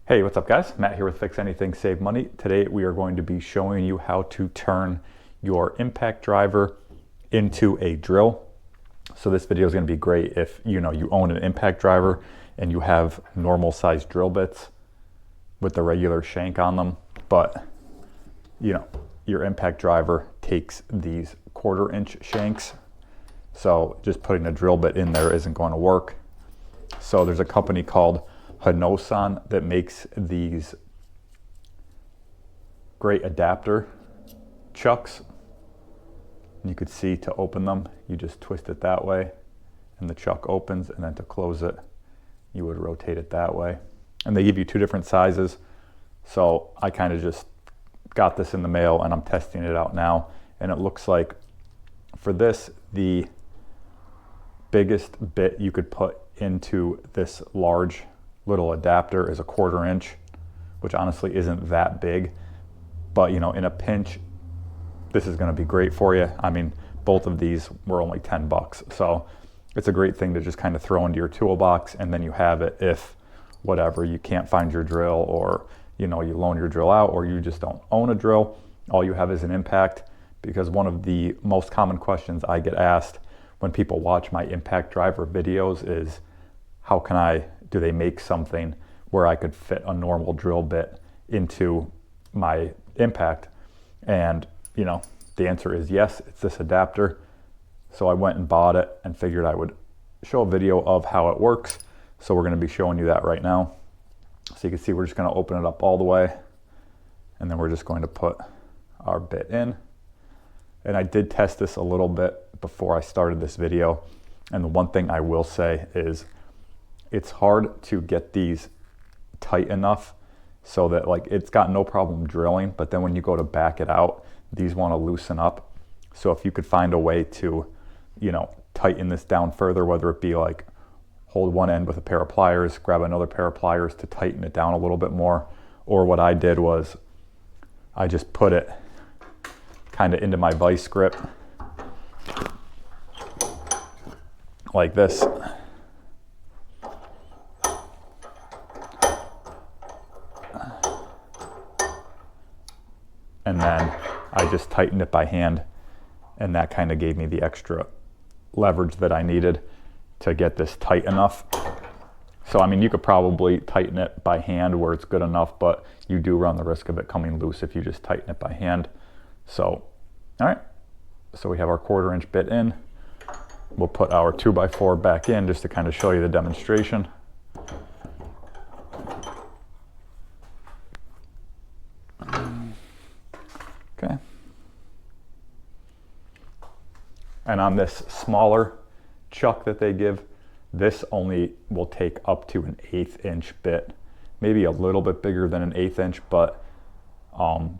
Hey, what's up guys? Matt here with Fix Anything Save Money. Today we are going to be showing you how to turn your impact driver into a drill. So this video is going to be great if you own an impact driver and you have normal sized drill bits with the regular shank on them, but your impact driver takes these 1/4 inch shanks. So just putting a drill bit in there isn't going to work. So there's a company called Hinosan that makes these great adapter chucks. And you could see to open them, you just twist it that way and the chuck opens, and then to close it, you would rotate it that way. And they give you 2 different sizes. So I kind of just got this in the mail and I'm testing it out now. And it looks like for this, the biggest bit you could put into this large little adapter is a 1/4 inch, which honestly isn't that big, but in a pinch, this is going to be great for you. I mean, both of these were only 10 bucks. So it's a great thing to just kind of throw into your toolbox, and then you have it if whatever, you can't find your drill, or you loan your drill out, or you just don't own a drill. All you have is an impact. Because one of the most common questions I get asked when people watch my impact driver videos is, do they make something where I could fit a normal drill bit into my impact? And the answer is yes, it's this adapter. So I went and bought it and figured I would show a video of how it works. So we're going to be showing you that right now. So you can see we're just going to open it up all the way, and then we're just going to put our bit in. And I did test this a little bit before I started this video. And the one thing I will say is it's hard to get these tight enough so that it's got no problem drilling, but then when you go to back it out, these want to loosen up. So if you could find a way to, tighten this down further, whether it be hold one end with a pair of pliers, grab another pair of pliers to tighten it down a little bit more. Or what I did was I just put it kind of into my vice grip like this. And then I just tightened it by hand, and that kind of gave me the extra leverage that I needed to get this tight enough. So I mean, you could probably tighten it by hand where it's good enough, but you do run the risk of it coming loose if you just tighten it by hand. So, all right, so we have our 1/4 inch bit in. We'll put our 2x4 back in just to kind of show you the demonstration. Okay. And on this smaller chuck that they give, this only will take up to an 1/8 inch bit, maybe a little bit bigger than an 1/8 inch, but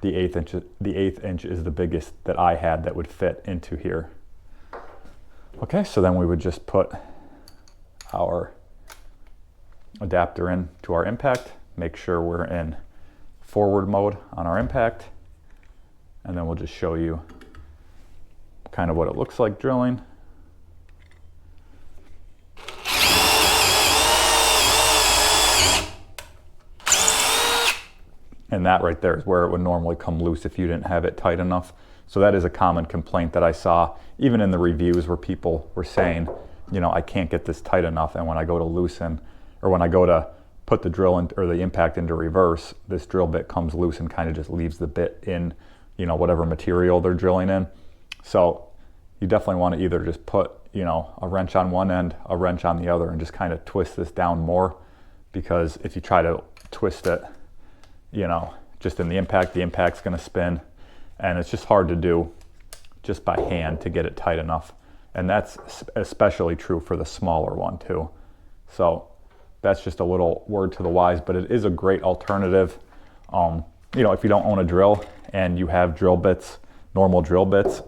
the 1/8 inch is the biggest that I had that would fit into here. Okay, so then we would just put our adapter in to our impact, make sure we're in forward mode on our impact, and then we'll just show you kind of what it looks like drilling. And that right there is where it would normally come loose if you didn't have it tight enough. So that is a common complaint that I saw even in the reviews, where people were saying, I can't get this tight enough. And when I go to loosen, or when I go to put the drill in, or the impact into reverse, this drill bit comes loose and kind of just leaves the bit in, whatever material they're drilling in. So you definitely want to either just put, a wrench on one end, a wrench on the other, and just kind of twist this down more. Because if you try to twist it, just in the impact's going to spin, and it's just hard to do just by hand to get it tight enough. And that's especially true for the smaller one too. So that's just a little word to the wise, but it is a great alternative. If you don't own a drill and you have drill bits, normal drill bits,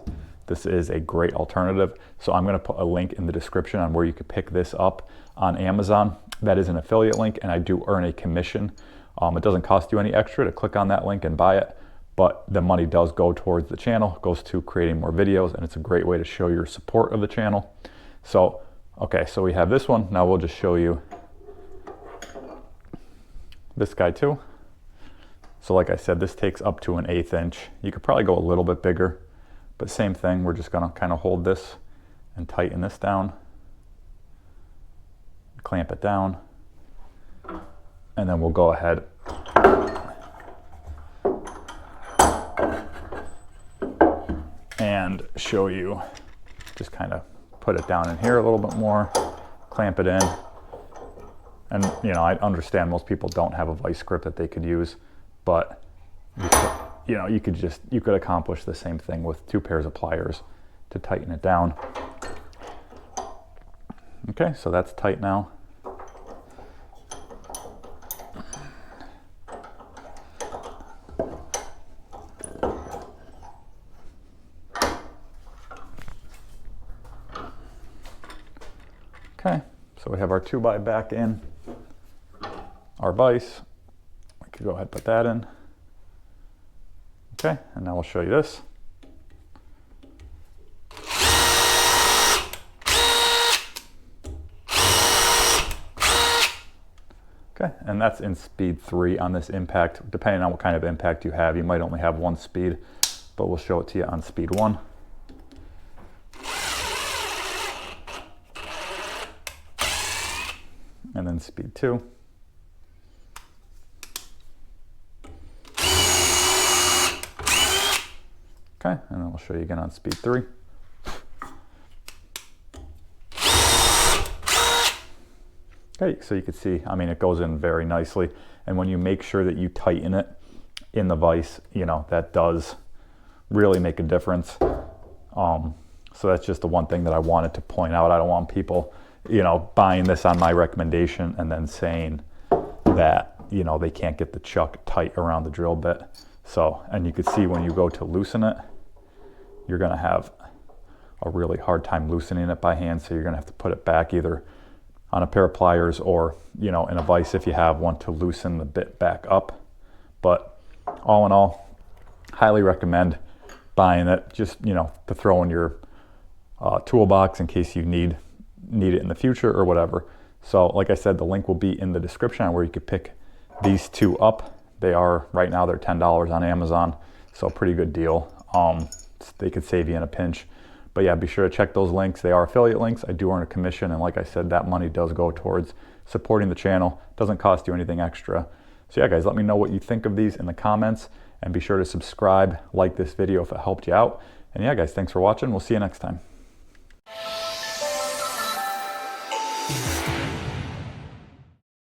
this is a great alternative. So I'm going to put a link in the description on where you could pick this up on Amazon. That is an affiliate link, and I do earn a commission. It doesn't cost you any extra to click on that link and buy it, but the money does go towards the channel, goes to creating more videos, and it's a great way to show your support of the channel. So, okay, so we have this one. Now we'll just show you this guy too. So like I said, this takes up to an 1/8 inch. You could probably go a little bit bigger, but same thing. We're just gonna kind of hold this and tighten this down, clamp it down, and then we'll go ahead and show you, just kind of put it down in here a little bit more, clamp it in. And you know, I understand most people don't have a vice grip that they could use, but you could accomplish the same thing with 2 pairs of pliers to tighten it down. Okay, so that's tight now. Okay, so we have our 2x back in, our vise. We could go ahead and put that in. Okay, and now we'll show you this. Okay, and that's in speed 3 on this impact. Depending on what kind of impact you have, you might only have 1 speed, but we'll show it to you on speed 1. And then speed 2. Okay, and then we'll show you again on speed 3. Okay, so you can see, I mean, it goes in very nicely. And when you make sure that you tighten it in the vise, you know, that does really make a difference. So that's just the one thing that I wanted to point out. I don't want people, you know, buying this on my recommendation and then saying that, you know, they can't get the chuck tight around the drill bit. So, and you can see when you go to loosen it, you're gonna have a really hard time loosening it by hand. So you're gonna have to put it back either on a pair of pliers or, you know, in a vise if you have one, to loosen the bit back up. But all in all, highly recommend buying it, just, you know, to throw in your toolbox in case you need it in the future or whatever. So like I said, the link will be in the description on where you could pick these 2 up. They are, right now, they're $10 on Amazon, so pretty good deal. They could save you in a pinch. But yeah, be sure to check those links. They are affiliate links. I do earn a commission, and like I said, that money does go towards supporting the channel. Doesn't cost you anything extra. So yeah, guys, let me know what you think of these in the comments, and be sure to subscribe, like this video if it helped you out. And yeah, guys, thanks for watching. We'll see you next time.